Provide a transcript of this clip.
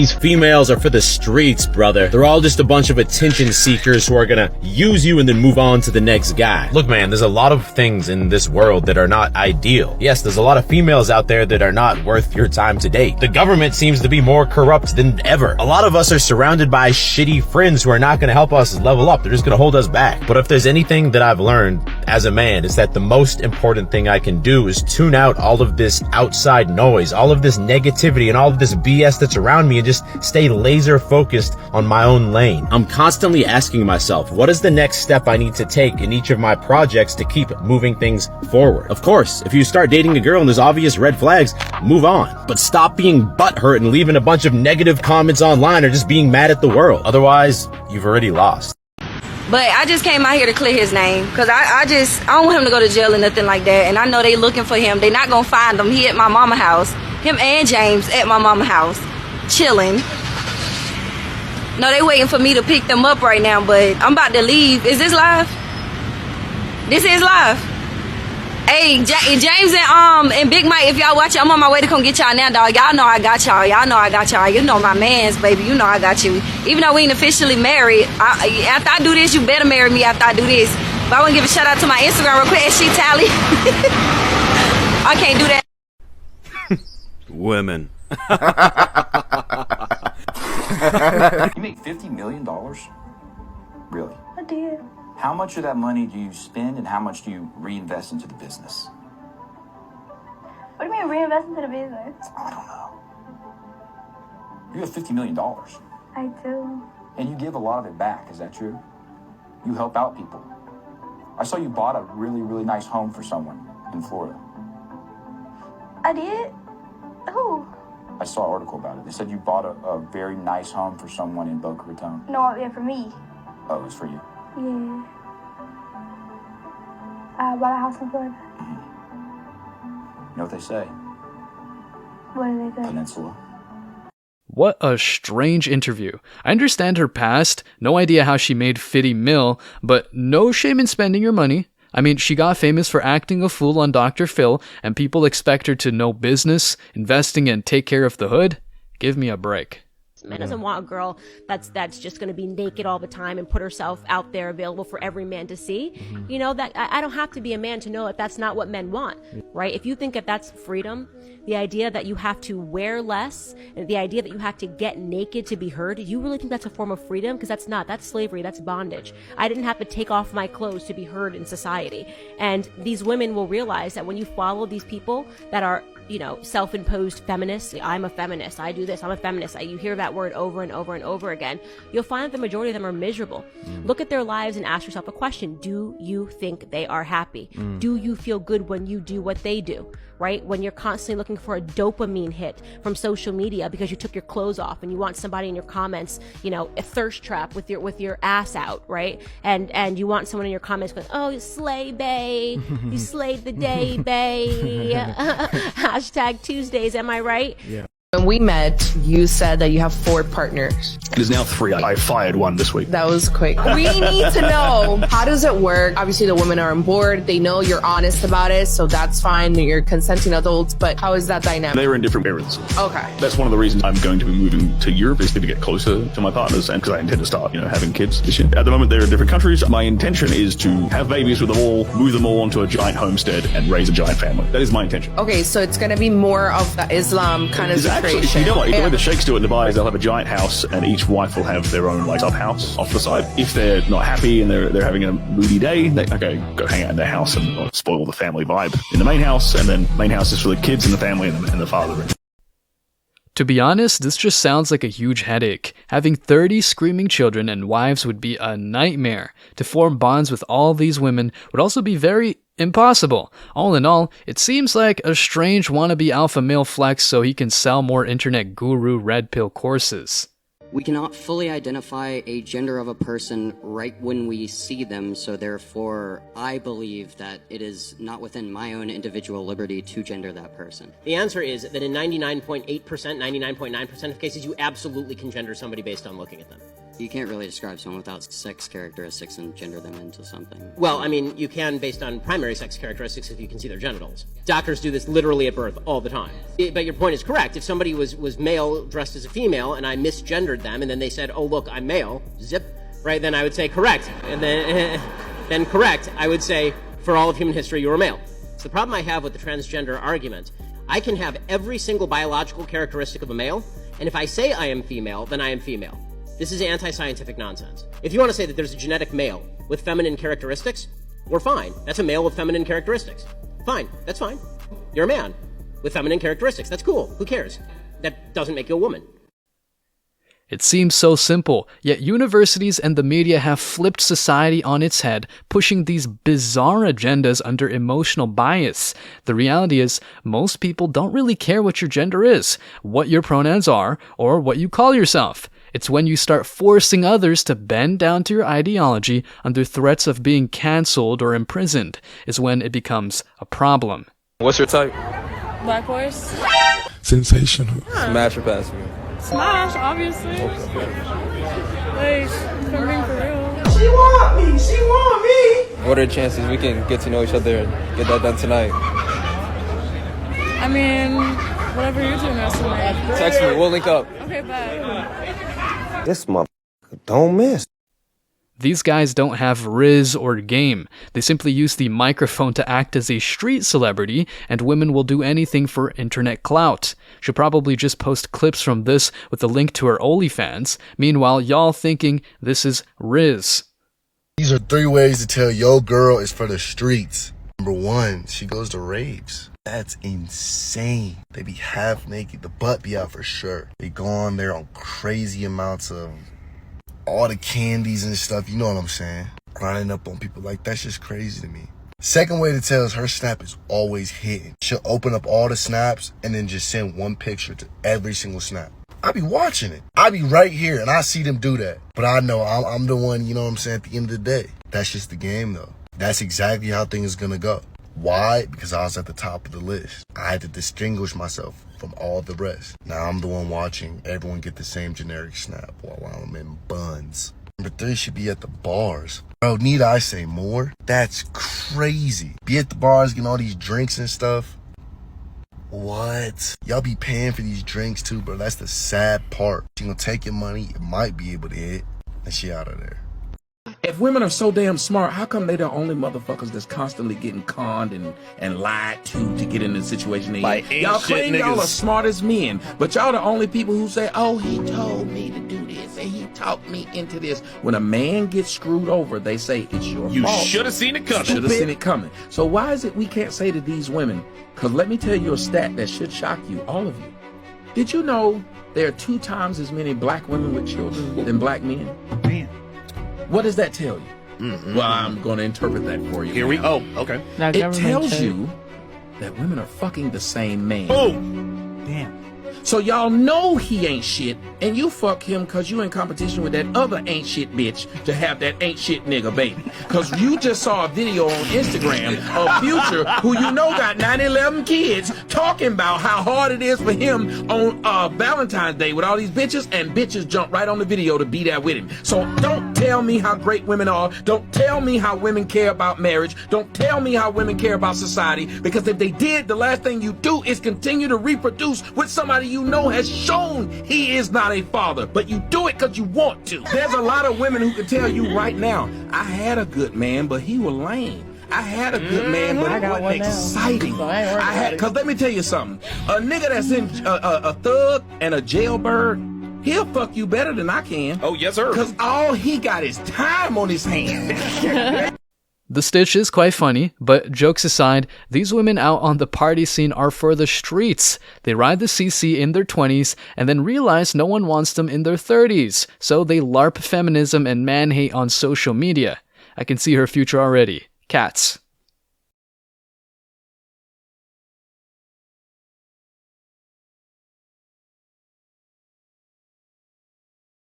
These females are for the streets, brother. They're all just a bunch of attention seekers who are gonna use you and then move on to the next guy. Look, man, there's a lot of things in this world that are not ideal. Yes, there's a lot of females out there that are not worth your time to date. The government seems to be more corrupt than ever. A lot of us are surrounded by shitty friends who are not gonna help us level up. They're just gonna hold us back. But if there's anything that I've learned as a man, is that the most important thing I can do is tune out all of this outside noise, all of this negativity, and all of this BS that's around me, and just stay laser focused on my own lane. I'm constantly asking myself, what is the next step I need to take in each of my projects to keep moving things forward? Of course, if you start dating a girl and there's obvious red flags, move on. But stop being butthurt and leaving a bunch of negative comments online or just being mad at the world. Otherwise, you've already lost. But I just came out here to clear his name, because I don't want him to go to jail or nothing like that. And I know they looking for him. They not going to find him. He at my mama house. Him and James at my mama house, chilling. No, they waiting for me to pick them up right now, but I'm about to leave. Is this live? This is live. Hey, James and Big Mike, if y'all watching, I'm on my way to come get y'all now, dog. Y'all know I got y'all. Y'all know I got y'all. You know my mans, baby. You know I got you. Even though we ain't officially married, after I do this, you better marry me after I do this. But I want to give a shout out to my Instagram real quick. She Tally. I can't do that. Women. You make $50 million? Really? I did. How much of that money do you spend and how much do you reinvest into the business? What do you mean reinvest into the business? I don't know. You have $50 million. I do. And you give a lot of it back, is that true? You help out people. I saw you bought a really, really nice home for someone in Florida. I did? Who? I saw an article about it. They said you bought a very nice home for someone in Boca Raton. No, yeah, for me. Oh, it was for you. Yeah. I bought a house in Florida. You know what they say? What did they say? Peninsula. What a strange interview. I understand her past, no idea how she made 50 mil, but no shame in spending your money. I mean, she got famous for acting a fool on Dr. Phil, and people expect her to know business, investing, and take care of the hood? Give me a break. Man doesn't want a girl that's just going to be naked all the time and put herself out there available for every man to see. You know, that I don't have to be a man to know that that's not what men want, right? If you think that that's freedom, the idea that you have to wear less, and the idea that you have to get naked to be heard, you really think that's a form of freedom? Because that's slavery, that's bondage. I didn't have to take off my clothes to be heard in society. And these women will realize that when you follow these people that are, you know, self-imposed feminists, I'm a feminist, I do this, I'm a feminist, you hear that word over and over and over again, you'll find that the majority of them are miserable. Look at their lives and ask yourself a question. Do you think they are happy? Do you feel good when you do what they do? Right? When you're constantly looking for a dopamine hit from social media because you took your clothes off and you want somebody in your comments, you know, a thirst trap with your ass out, right? And you want someone in your comments going, oh, you slay bae, you slayed the day bae. Hashtag Tuesdays, am I right? Yeah. When we met, you said that you have 4 partners. It is now 3. I fired one this week. That was quick. We need to know, how does it work? Obviously, the women are on board. They know you're honest about it, so that's fine. You're consenting adults, but how is that dynamic? They were in different areas. Okay. That's one of the reasons I'm going to be moving to Europe, is to get closer to my partners, and because I intend to start, having kids this year. At the moment, they're in different countries. My intention is to have babies with them all, move them all onto a giant homestead, and raise a giant family. That is my intention. Okay, so it's going to be more of the Islam kind of situation. Actually, you know what? The way the sheikhs do it in Dubai is they'll have a giant house, and each wife will have their own sub house off the side. If they're not happy and they're having a moody day, they go hang out in their house and spoil the family vibe in the main house, and then main house is for the kids and the family and the father. To be honest, this just sounds like a huge headache. Having 30 screaming children and wives would be a nightmare. To form bonds with all these women would also be very impossible. All in all, it seems like a strange wannabe alpha male flex so he can sell more internet guru red pill courses. We cannot fully identify a gender of a person right when we see them, so therefore I believe that it is not within my own individual liberty to gender that person. The answer is that in 99.8%, 99.9% of cases, you absolutely can gender somebody based on looking at them. You can't really describe someone without sex characteristics and gender them into something. Well, I mean, you can based on primary sex characteristics if you can see their genitals. Doctors do this literally at birth all the time. But your point is correct. If somebody was male dressed as a female and I misgendered them and then they said, oh, look, I'm male, zip, right, then I would say correct. And then correct, I would say, for all of human history, you were male. So the problem I have with the transgender argument, I can have every single biological characteristic of a male, and if I say I am female, then I am female. This is anti-scientific nonsense. If you want to say that there's a genetic male with feminine characteristics, we're fine. That's a male with feminine characteristics. Fine, that's fine. You're a man with feminine characteristics. That's cool. Who cares? That doesn't make you a woman. It seems so simple, yet universities and the media have flipped society on its head, pushing these bizarre agendas under emotional bias. The reality is, most people don't really care what your gender is, what your pronouns are, or what you call yourself. It's when you start forcing others to bend down to your ideology under threats of being cancelled or imprisoned, is when it becomes a problem. What's your type? Black horse. Sensational. Smash or pass me? Smash, obviously. Like, if I'm being for real. She want me. What are the chances we can get to know each other and get that done tonight? I mean, whatever you're doing that's tonight. Text me, we'll link up. Okay, bye. This motherfucker don't miss. These guys don't have riz or game. They simply use the microphone to act as a street celebrity, and women will do anything for internet clout. She'll probably just post clips from this with a link to her OnlyFans. Meanwhile, y'all thinking this is riz. These are 3 ways to tell your girl is for the streets. Number 1, she goes to raves. That's insane. They be half naked. The butt be out for sure. They go on there on crazy amounts of all the candies and stuff. You know what I'm saying? Grinding up on people like that's just crazy to me. Second way to tell is her snap is always hidden. She'll open up all the snaps and then just send one picture to every single snap. I be watching it. I be right here and I see them do that. But I know I'm the one, you know what I'm saying, at the end of the day. That's just the game though. That's exactly how things gonna go. Why? Because I was at the top of the list. I had to distinguish myself from all the rest. Now I'm the one watching everyone get the same generic snap while I'm in buns. Number 3 should be at the bars. Bro, need I say more? That's crazy. Be at the bars getting all these drinks and stuff. What? Y'all be paying for these drinks too, bro. That's the sad part. She gonna take your money, it might be able to hit, and she out of there. If women are so damn smart, how come they the only motherfuckers that's constantly getting conned and lied to get in the situation they like in? Y'all claim y'all are smart as men, but y'all the only people who say, oh, he told me to do this and he talked me into this. When a man gets screwed over, they say it's your fault. You should have seen it coming. Should have seen it coming. So why is it we can't say to these women, because let me tell you a stat that should shock you, all of you. Did you know there are 2 times as many black women with children than black men? Man. What does that tell you? Well, I'm going to interpret that for you. Here we go. Okay. It tells you that women are fucking the same man. Boom. Damn. So y'all know he ain't shit, and you fuck him because you in competition with that other ain't shit bitch to have that ain't shit nigga baby. Because you just saw a video on Instagram of Future, who you know got 9-11 kids, talking about how hard it is for him on Valentine's Day with all these bitches, and bitches jump right on the video to be there with him. So don't tell me how great women are. Don't tell me how women care about marriage. Don't tell me how women care about society, because if they did, the last thing you do is continue to reproduce with somebody you know has shown he is not a father, but you do it because you want to. There's a lot of women who can tell you right now, I had a good man, but he was lame. I had a good man, but it wasn't exciting. Because let me tell you something. A nigga that's in a thug and a jailbird, he'll fuck you better than I can. Oh, yes, sir. Because all he got is time on his hands. The stitch is quite funny, but jokes aside, these women out on the party scene are for the streets. They ride the CC in their 20s and then realize no one wants them in their 30s, so they LARP feminism and man hate on social media. I can see her future already. Cats.